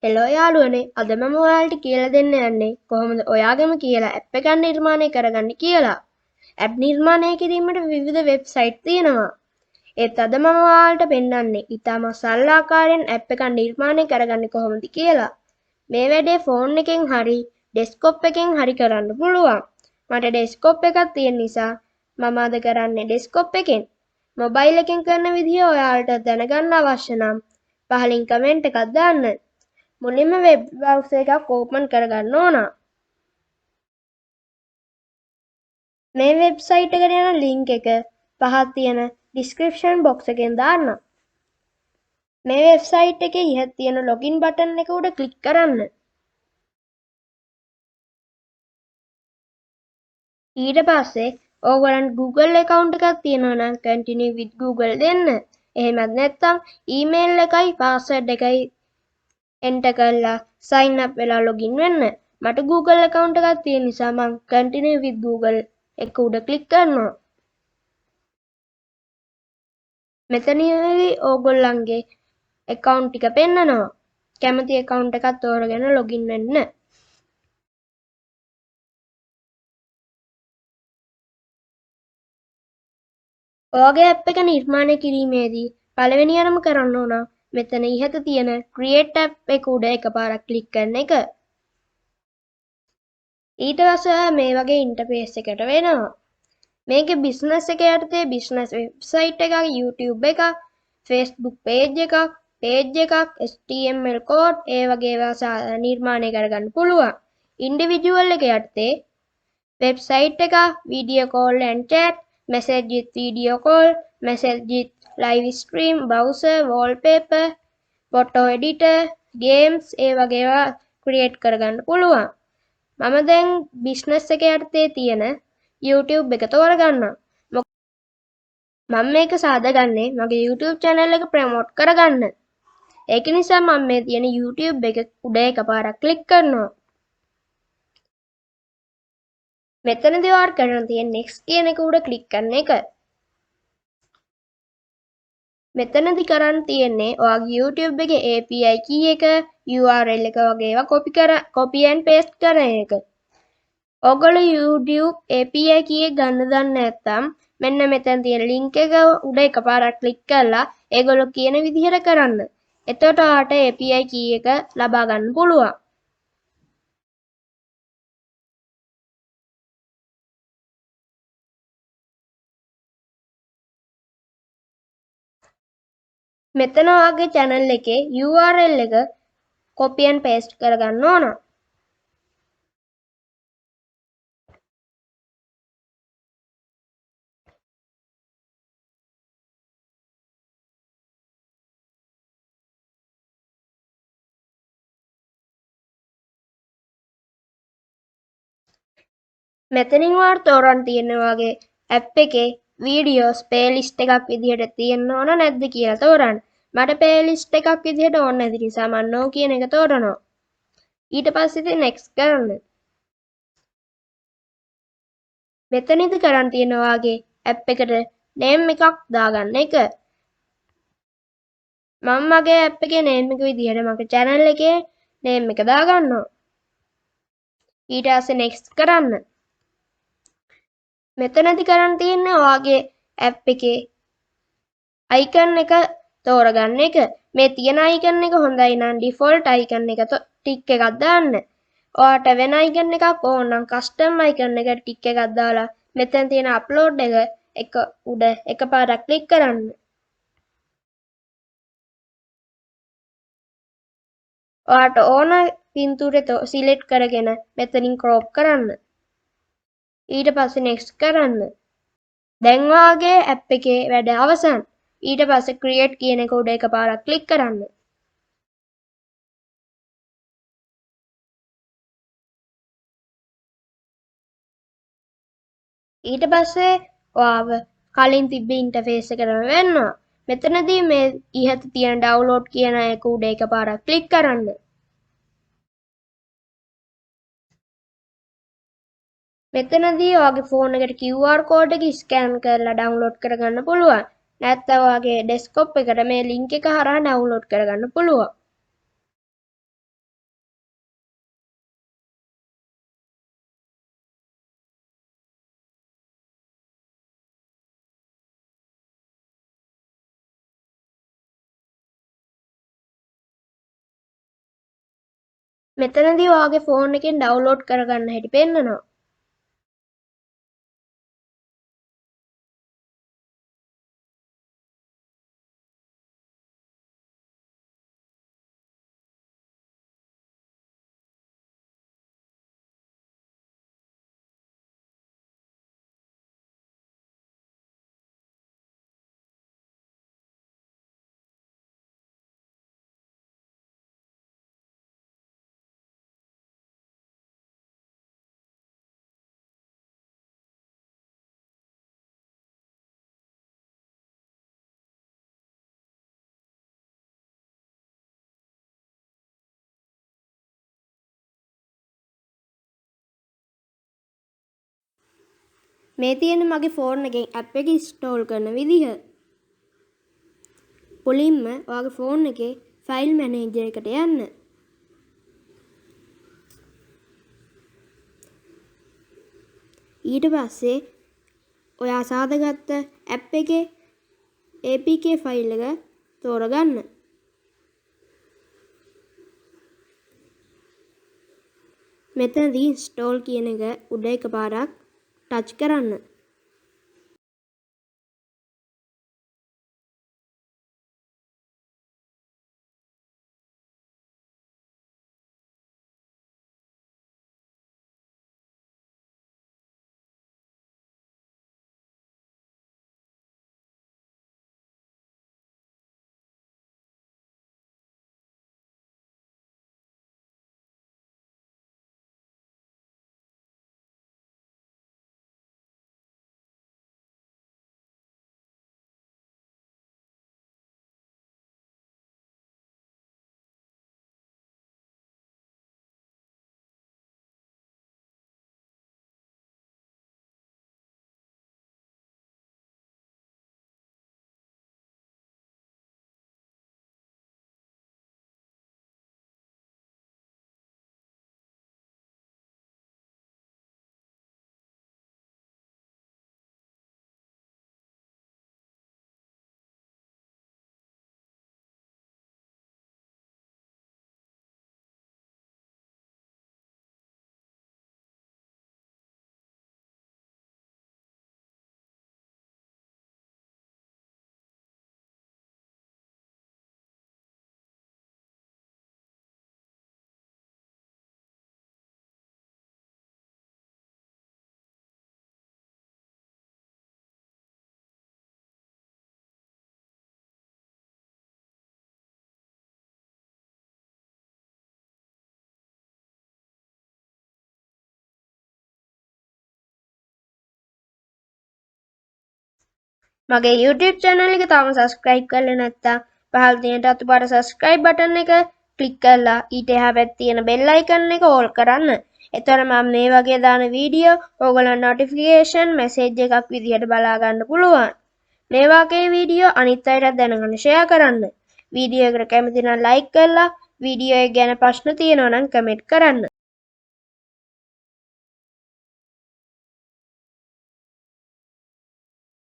Hello යාළුවනේ අද මම ඔයාලට කියලා දෙන්න යන්නේ කොහොමද ඔයාගේම කියලා ඇප් එකක් නිර්මාණය කරගන්න කියලා. ඇප් නිර්මාණය කිරීමට විවිධ වෙබ්සයිට් තියෙනවා. ඒත් අද මම ඔයාලට පෙන්වන්නේ ඊටම සරල ආකාරයෙන් ඇප් එකක් නිර්මාණය කරගන්නේ කොහොමද කියලා. මේ වැඩේ ෆෝන් එකෙන් හරි ඩෙස්ක්ටොප් එකෙන් හරි කරන්න පුළුවන්. මට ඩෙස්ක්ටොප් එකක් තියෙන නිසා මම අද කරන්නේ ඩෙස්ක්ටොප් එකෙන්. මොබයිල් එකෙන් කරන විදිහ ඔයාලට දැනගන්න අවශ්‍ය නම් පහලින් කමෙන්ට් එකක් දාන්න. මුලින්ම වෙබ් බ්‍රවුසර් එකක් ඕපන් කරගන්න ඕන. මේ වෙබ්සයිට් එකට යන ලින්ක් එක පහත තියෙන ඩිස්ක්‍රිප්ෂන් බොක්ස් එකෙන් දාන්න. මේ වෙබ්සයිට් එකේ ඉහත තියෙන ලොගින් බටන් එක උඩ ක්ලික් කරන්න. ඊට පස්සේ ඕගොල්ලන්ට Google account එකක් තියෙනවා නම් continue with Google දෙන්න. එහෙමත් නැත්නම් email එකයි password එකයි enter කරලා sign up වෙලා login වෙන්න. මට Google account එකක් තියෙන නිසා මම continue with Google එක උඩ ක්ලික් කරනවා. මෙතනදී ඕගොල්ලන්ගේ account ටික පෙන්නනවා. කැමති account එකක් තෝරගෙන login වෙන්න. ඔයාගේ app එක නිර්මාණය කිරීමේදී පළවෙනියටම කරන්න ඕන මෙතන ඉහත තියෙන create app එක උඩ එකපාරක් ක්ලික් කරන එක. ඊට පස්සේ මේ වගේ ඉන්ටර්ෆේස් එකකට වෙනවා. මේකේ බිස්නස් එක යටතේ බිස්නස් වෙබ්සයිට් එකක්, YouTube එකක්, Facebook page එකක්, HTML code ඒ වගේ ඒවා නිර්මාණය කරගන්න පුළුවන්. ඉන්ඩිවිජුවල් එක යටතේ වෙබ්සයිට් එක, video call and chat, message with video call, message with live stream, browser, wallpaper, photo editor, games ඒ වගේ ඒවා ක්‍රියේට් කරගන්න පුළුවන්. මම දැන් බිස්නස් එක යටතේ තියෙන YouTube එක තෝරගන්නවා. මම මේක සාදගන්නේ මගේ YouTube channel එක ප්‍රමෝට් කරගන්න. ඒක නිසා මම මේ තියෙන YouTube එක උඩ එකපාරක් ක්ලික් කරනවා. මෙතනදී ඔයාලා කරන්න තියෙන next කියන එක උඩ ක්ලික් කරන එක. මෙතනදී කරන්න තියෙන්නේ ඔයාගේ YouTube එකේ API key එක, URL එක වගේ ඒවා copy and paste කරන එක. ඔයගොල්ලෝ YouTube API key එක ගන්න දන්නේ නැත්නම් මෙන්න මෙතන තියෙන link එක උඩ එකපාරක් ක්ලික් කරලා ඒගොල්ලෝ කියන විදිහට කරන්න. එතකොට ඔයාලට API key එක ලබා ගන්න පුළුවන්. මෙතන ඔයාගේ channel එකේ URL එක copy and paste කරගන්න ඕන. මෙතනින් ඔයාලට තෝරන්න තියෙන්නේ ඔයාගේ app එකේ videos playlist එකක් විදිහට තියෙන්න ඕන නැද්ද කියලා තෝරන්න. මට playlist එකක් විදිහට ඕන නැති නිසා මම no කියන එක තෝරනවා. ඊට පස්සේ ඉතින් next කරන්න. මෙතනදී කරන්න තියෙනවා ඔයාගේ app එකට name එකක් දාගන්න එක. මම මගේ app එකේ name එක විදිහට මගේ channel එකේ name එක දාගන්නවා. ඊට පස්සේ next කරන්න. මෙතනදී කරන්න තියෙන්නේ ඔයාගේ app එකේ icon එක තෝරගන්න එක. මේ තියෙන icon එක හොඳයි නම් default icon එක ටික් එකක් දාන්න. ඔයාට වෙන icon එකක් ඕන නම් custom icon එක ටික් එකක් දාලා මෙතන තියෙන upload එක උඩ එකපාරක් ක්ලික් කරන්න. ඔයාට ඕන පින්තූරය සිලෙක්ට් කරගෙන මෙතනින් crop කරන්න. ඊට පස්සේ next කරන්න. දැන් ඔයාගේ app එකේ වැඩ අවසන්. ඊට පස්සේ create කියන එක උඩ එකපාරක් ක්ලික් කරන්න. ඊට පස්සේ ඔයාව කලින් තිබ්බ ඉන්ටර්ෆේස් එකටම වෙන්නවා. මෙතනදී මේ ඉහත තියෙන download කියන එක උඩ එකපාරක් ක්ලික් කරන්න. මෙතනදී ඔයාගේ ෆෝන් එකට QR code එක ස්කෑන් කරලා download කරගන්න පුළුවන්. නැත්නම් ඔයාගේ desktop එකට මේ link එක හරහා download කරගන්න පුළුවන්. මෙතනදී ඔයාගේ ෆෝන් එකෙන් ඩවුන්ලෝඩ් කරගන්න හැටි පෙන්නනවා. මේ තියෙන මගේ ෆෝන් එකෙන් ඇප් එක ඉන්ස්ටෝල් කරන විදිහ. මුලින්ම ඔයාගේ ෆෝන් එකේ ෆයිල් මැනේජර් එකට යන්න. ඊට පස්සේ ඔයා සාදාගත්ත ඇප් එකේ APK ෆයිල් එක තෝරගන්න. මෙතනදී install කියන එක උඩ එකපාරක් ටච් කරන්න. මගේ YouTube channel එක තාම subscribe කරලා නැත්නම් පහළ තියෙන රතු පාට subscribe button එක click කරලා ඊට එහා පැත්තේ තියෙන bell icon එක all කරන්න. එතකොට මම මේ වගේ දාන වීඩියෝ ඕගොල්ලන්ට notification message එකක් විදිහට බලා ගන්න පුළුවන්. මේ වගේ වීඩියෝ අනිත් අයටත් දැනගන්න share කරන්න. වීඩියෝ එකට කැමති නම් like කරලා වීඩියෝ එක ගැන ප්‍රශ්න තියෙනවා නම් comment කරන්න.